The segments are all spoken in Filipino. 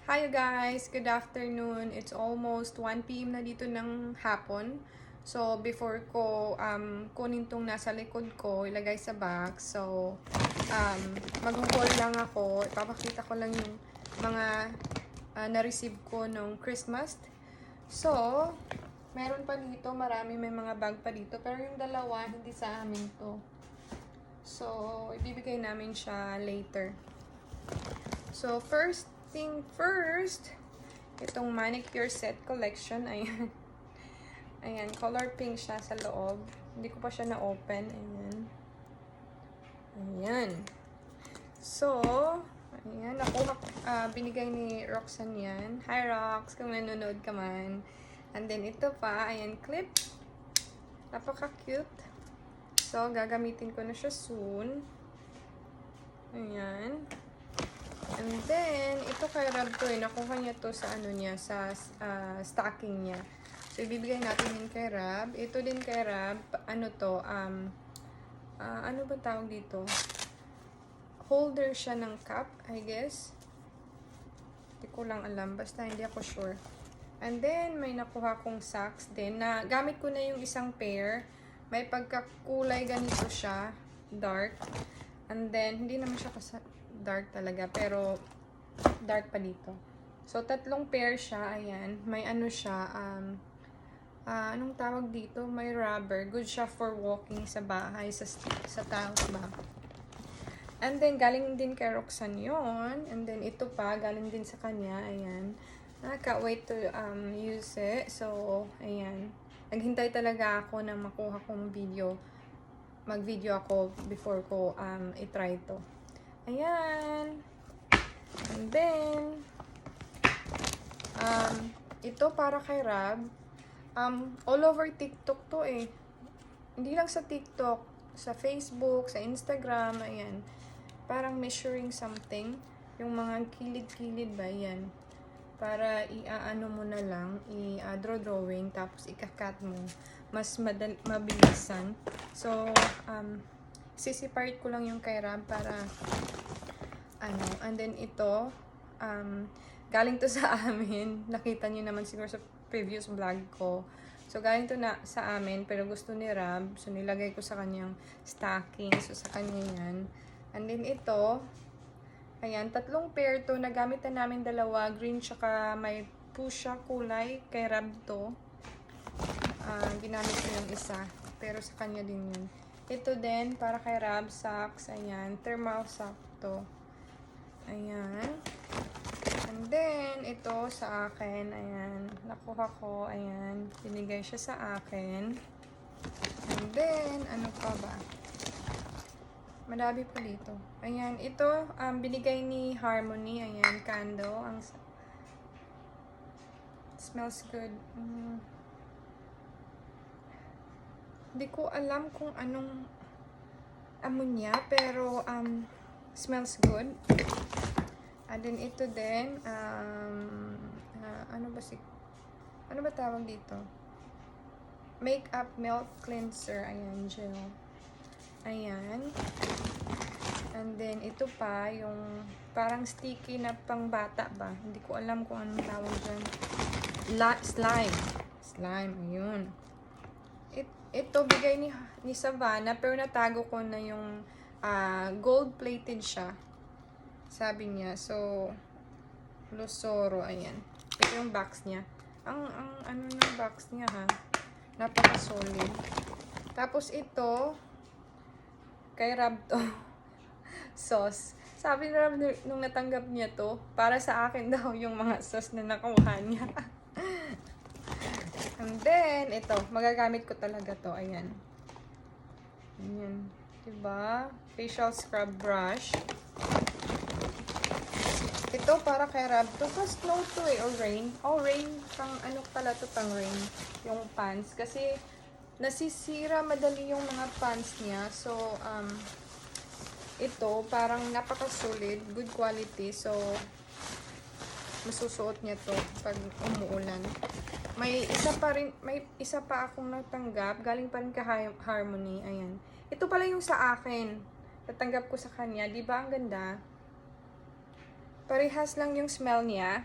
Hi you guys! Good afternoon. It's almost 1 p.m. na dito ng hapon. So, before ko kunin tong nasa likod ko, ilagay sa box. So, mag-haul lang ako. Ipapakita ko lang yung mga na-receive ko nung Christmas. So, meron pa dito, marami may mga bag pa dito. Pero yung dalawa, hindi sa amin to. So, ibibigay namin siya later. So, first thing first, itong manicure set collection, ayan. Ayan, color pink siya sa loob. Hindi ko pa siya na-open, ayan. Ayan. So, ayan, binigay ni Roxanne yan. Hi Rox, kung nanonood ka man. And then, ito pa, ayan, clip. Napaka-cute. So, gagamitin ko na siya soon. Ayan. And then, ito kay Rab to eh. Nakuha niya to sa ano niya, sa stocking niya. So, ibibigay natin yun kay Rab. Ito din kay Rab, ano to, ano ba tawag dito? Holder siya ng cup, I guess. Hindi ko lang alam, basta hindi ako sure. And then, may nakuha kong socks din na gamit ko na yung isang pair. May pagkakulay ganito siya, dark. And then, hindi naman siya dark talaga, pero dark pa dito. So, 3 pair siya, ayan. May ano siya, anong tawag dito? May rubber. Good siya for walking sa bahay, sa tiles ba. And then, galing din kay Roxanne yun. And then, ito pa, galing din sa kanya, ayan. Can't wait to use it. So, ayan. Naghintay talaga ako na makuha kong video. Mag-video ako before ko i-try to. Ayan. And then, ito para kay Rab. All over TikTok to eh. Hindi lang sa TikTok, sa Facebook, sa Instagram, ayan. Parang measuring something. Yung mga kilid-kilid ba, yan. Para i-ano mo na lang, i-drawing, tapos ika-cut mo. Mas mabilisan. So, sisipart ko lang yung kay Rab para ano, and then ito galing to sa amin. Nakita niyo naman siguro sa previous vlog ko. So galing to na sa amin, pero gusto ni Rab, so nilagay ko sa kanyang stocking. So sa kanya yan. And then ito, ayan, 3 pair to, nagamit na namin dalawa, green tsaka may fuchsia kulay, kay Rab to. Ginamit ko yung isa, pero sa kanya din yun. Ito din, para kay Rab, socks, ayan, thermal sock to. Ayan. And then, ito sa akin, ayan, nakuha ko, ayan, binigay siya sa akin. And then, ano pa ba? Madami pa dito. Ayan, ito, binigay ni Harmony, ayan, candle, smells good. Hindi ko alam kung anong amoy niya, pero smells good. And then ito din, ano ba tawag dito? Makeup milk cleanser, ayan, gel. Ayan. And then ito pa, yung parang sticky na pang bata ba? Hindi ko alam kung anong tawag dyan. Slime. Slime, ayun. Ito bigay ni Savannah, pero natago ko na yung gold-plated siya. Sabi niya. So, Losoro, ayan. Ito yung box niya. Ang ano ng box niya ha. Napaka-solid. Tapos ito, kay Rab to. Sauce. Sabi ni Rab nung natanggap niya to, para sa akin daw yung mga sauce na nakuha niya. And then, ito, magagamit ko talaga to. Ayan. Ayan. Diba? Facial scrub brush. Ito, para kay Rab. To, pa snow to eh, or rain. Oh, rain. Pang, ano pala to, pang rain. Yung pants. Kasi, nasisira madali yung mga pants niya. So, ito, parang napaka-solid. Good quality. So, masusuot niya to pag umuulan. May isa pa akong natanggap, galing pa rin kay Harmony, ayan. Ito pala yung sa akin. Natanggap ko sa kanya, 'di ba ang ganda? Parehas lang yung smell niya.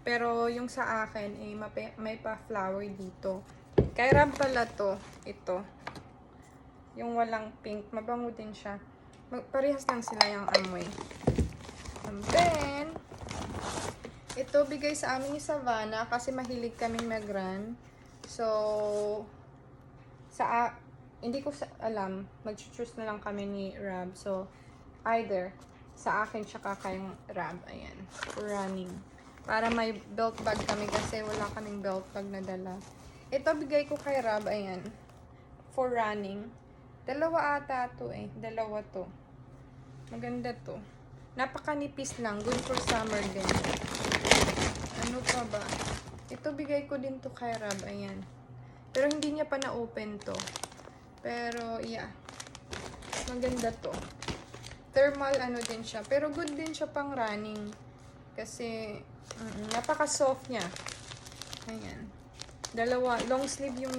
Pero yung sa akin, eh, may pa-flower dito. Kay Rab pala to. Ito. Yung walang pink. Mabango din siya. Parehas lang sila yung amoy. And then, ito bigay sa amin ni Savannah kasi mahilig kaming mag-run. So, hindi ko alam. Mag-choose na lang kami ni Rab. So, either sa akin tsaka kayong Rab. Ayan. For running. Para may belt bag kami kasi wala kaming belt bag na dala. Ito bigay ko kay Rab. Ayan. For running. Dalawa ata to eh. Dalawa to. Maganda to. Napakanipis lang. Good for summer din. Ano pa ba? Ito bigay ko din to kay Rab. Ayan. Pero hindi niya pa na-open to. Pero yeah. Maganda to. Thermal ano din siya. Pero good din siya pang running. Kasi napaka-soft niya. Ayan. Dalawa. Long sleeve yung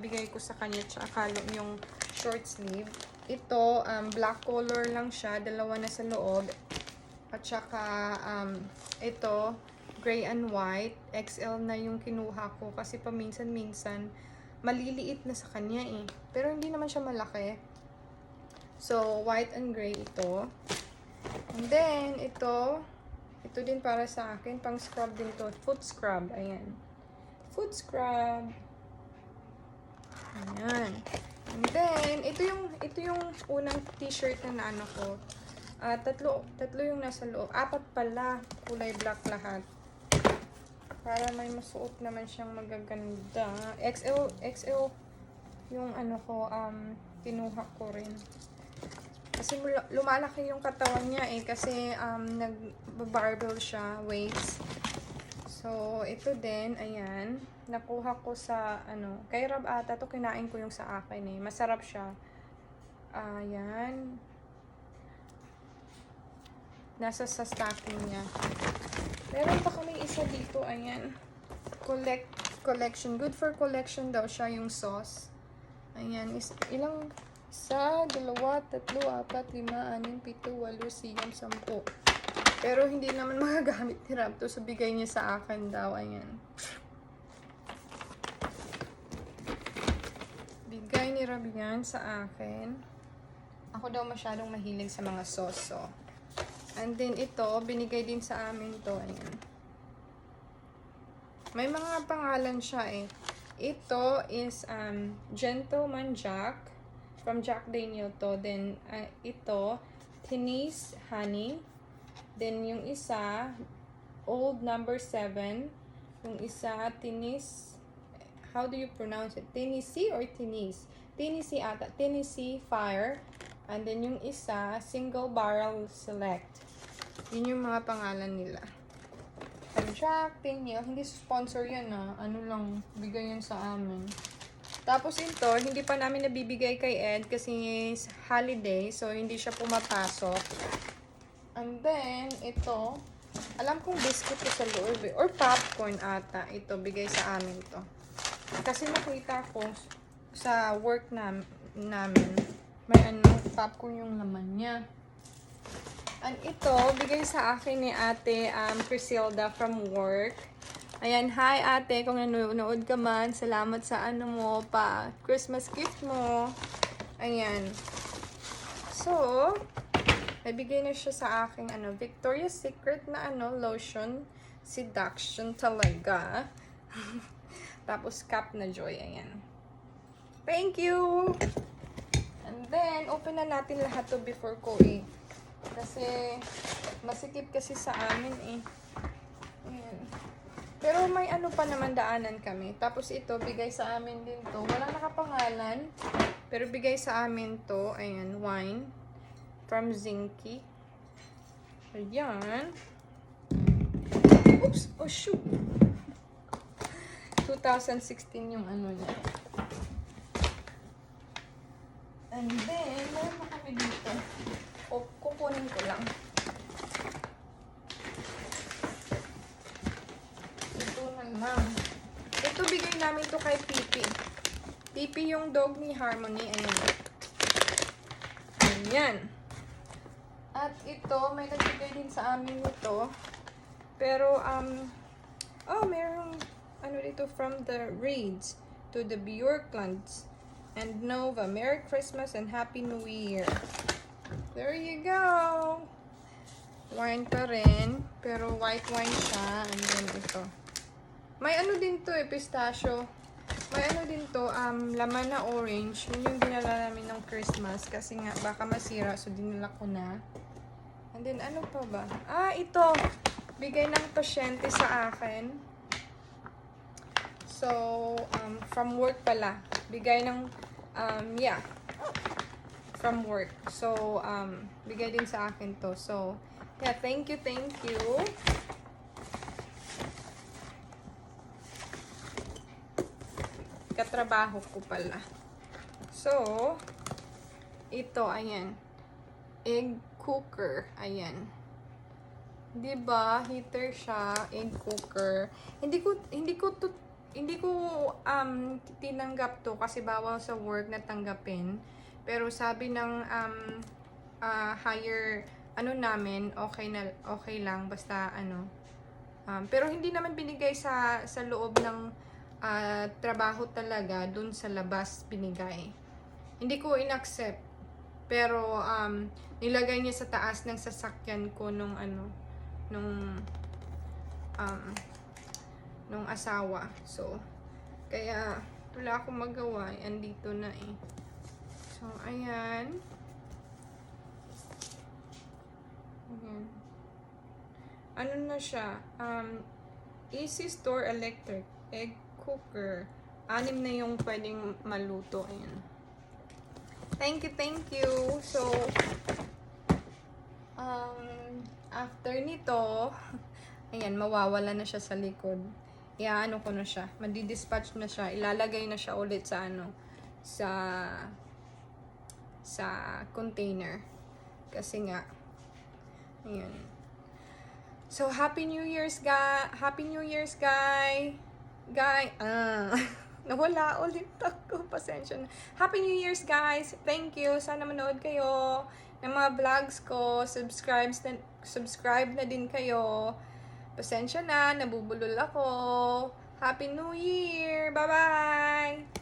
bigay ko sa kanya. Tsaka yung short sleeve. Ito, black color lang siya. Dalawa na sa loob. At saka, ito, gray and white. XL na yung kinuha ko. Kasi paminsan-minsan, maliliit na sa kanya eh. Pero hindi naman siya malaki. So, white and gray ito. And then, ito din para sa akin. Pang scrub din to. Foot scrub. Ayan. Foot scrub. Ayan. And then, ito yung unang t-shirt na naano ko. Tatlo yung nasa loob. 4 pala. Kulay black lahat. Para may masuot naman siyang magaganda. XL yung ano ko, kinuha ko rin. Kasi lumalaki yung katawan niya eh. Kasi nag-barbell siya, weights. So, ito din, ayan. Nakuha ko sa, kay Rab ata to, kinain ko yung sa akin eh. Masarap siya. Ayan. Nasa sa stocking niya. Meron pa kami isa dito, ayan. Collection. Good for collection daw siya yung sauce. Ayan. Ilang? 1, 2, 3, 4, 5, 6, 7, 8, 9, 10. Pero hindi naman magagamit ni Rab to. So, bigay niya sa akin daw. Ayan. Bigay ni Rab yan sa akin. Ako daw masyadong mahilig sa mga sauce. So. And then, ito, binigay din sa amin to. Ayan. May mga pangalan siya eh. Ito is Gentleman Jack. From Jack Daniel to. Then, ito, Tennessee Honey. Then, yung isa, Old Number 7. Yung isa, Tennessee, how do you pronounce it? Tennessee or Tennessee? Tennessee ata. Tennessee Fire. And then, yung isa, Single Barrel Select. Yun yung mga pangalan nila. And Jack Daniel, hindi sponsor yan Ano lang, bigay yan sa amin. Tapos ito, hindi pa namin nabibigay kay Ed kasi holiday. So, hindi siya pumapasok. And then, ito, alam kong biscuit ko sa loob eh. Or popcorn ata. Ito, bigay sa amin to. Kasi nakita ko sa work namin, may popcorn yung laman niya. And ito, bigay sa akin ni ate Crisilda from work. Ayan, hi ate, kung nanonood ka man, salamat sa Christmas gift mo. Ayan. So, nabigay na siya sa aking Victoria's Secret na lotion. Seduction talaga. Tapos cup na joy. Ayan. Thank you! And then, open na natin lahat to before ko Kasi, masikip kasi sa amin Ayan. Pero may pa naman daanan kami. Tapos ito, bigay sa amin din to. Walang nakapangalan. Pero bigay sa amin to. Ayan, wine. From Zinky. Ayan. Oops! Oh, shoot! 2016 yung niya. And then, meron pa kami dito. O, kukunin ko lang. Ito na lang. Ito, bigay namin to kay Pipi. Pipi yung dog ni Harmony. Ayan. Ayan. At ito, may nagbigay din sa amin ito. Pero, Oh, merong ano dito, from the Reeds to the Bjorklands and Nova. Merry Christmas and Happy New Year. There you go. Wine pa rin, pero white wine siya. And then ito. May ano din to pistachio. May ano din to, laman na orange. Yun yung dinala namin ng Christmas. Kasi nga, baka masira. So, dinala ko na. And then, ano pa ba? Ah, ito. Bigay ng pasyente sa akin. So, from work pala. Bigay ng, yeah. From work. So, bigay din sa akin to. So, yeah, thank you, thank you. Katrabaho ko pala. So, ito, ayan. Egg cooker. Ayan. 'Di ba? Heater siya, egg cooker. Hindi ko tinanggap to kasi bawal sa work na tanggapin. Pero sabi ng higher ano namin, okay lang basta ano. Pero hindi naman binigay sa loob ng trabaho talaga, dun sa labas binigay. Hindi ko inaccept. Pero nilagay niya sa taas ng sasakyan ko nung nung asawa. So, kaya wala akong magawa. Andito na eh. So, ayan. Ayan. Ano na siya? Easy Store Electric Egg Cooker. 6 na yung pwedeng maluto. Ayan. Thank you. So, after nito, ayan, mawawala na siya sa likod. Iaano ko na siya. Madi-dispatch na siya. Ilalagay na siya ulit sa sa container. Kasi nga, ayan. So, Happy New Year's, guy. Nawala ulit ako. Pasensya na. Happy New Year's, guys. Thank you. Sana manood kayo ng mga vlogs ko. Subscribe na din kayo. Pasensya na. Nabubulol ako. Happy New Year. Bye-bye.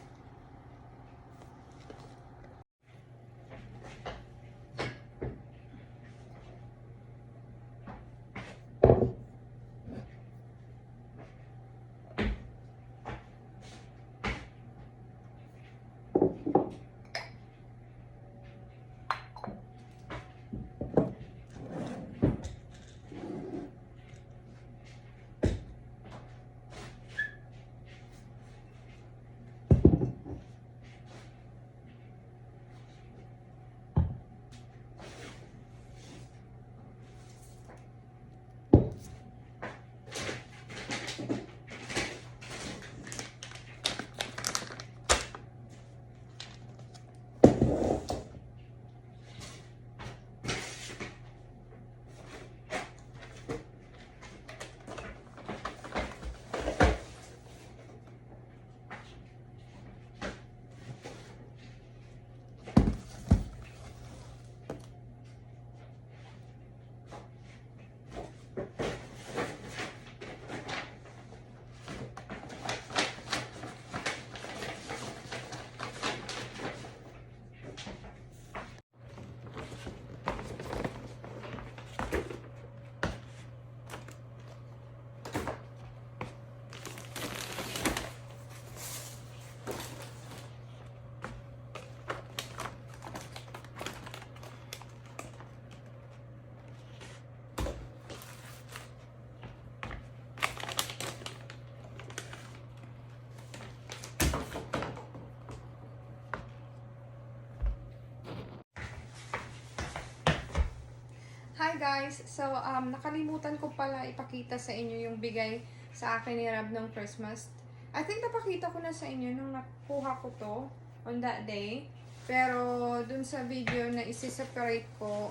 Hi guys! So, nakalimutan ko pala ipakita sa inyo yung bigay sa akin ni Rab ng Christmas. I think napakita ko na sa inyo nung nakuha ko to on that day. Pero, dun sa video na isi-separate ko,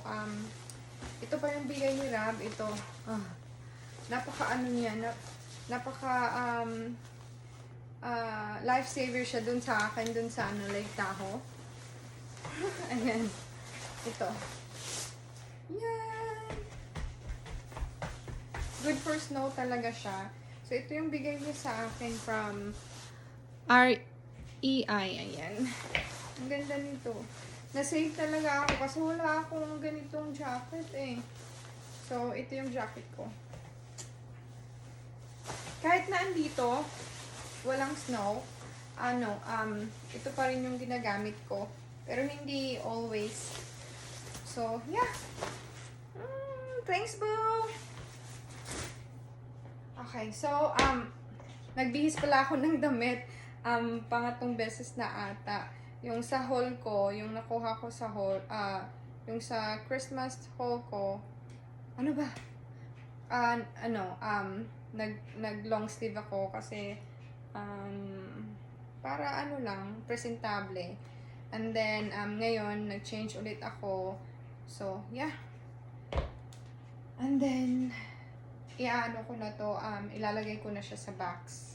ito pa yung bigay ni Rab. Ito, napaka ano niya, lifesaver siya dun sa akin, dun sa Lake Tahoe. Ayan. Ito. Yan! Good for snow talaga siya. So, So, ito yung bigay niya sa akin from REI. Ayan. Ang ganda nito. Na-save talaga ako kasi wala akong ganitong jacket eh. So, ito yung jacket ko. Kahit na andito, walang snow, ito pa rin yung ginagamit ko. Pero hindi always. So, yeah. Thanks, boo! Okay, so, nagbihis pala ako ng damit. Pangatong beses na ata. Yung sa haul ko, yung nakuha ko sa haul, yung sa Christmas haul ko, ano ba? Nag long sleeve ako kasi, para ano lang, presentable. And then, ngayon, nag-change ulit ako. So, yeah. And then, iaano ko na to, ilalagay ko na siya sa box.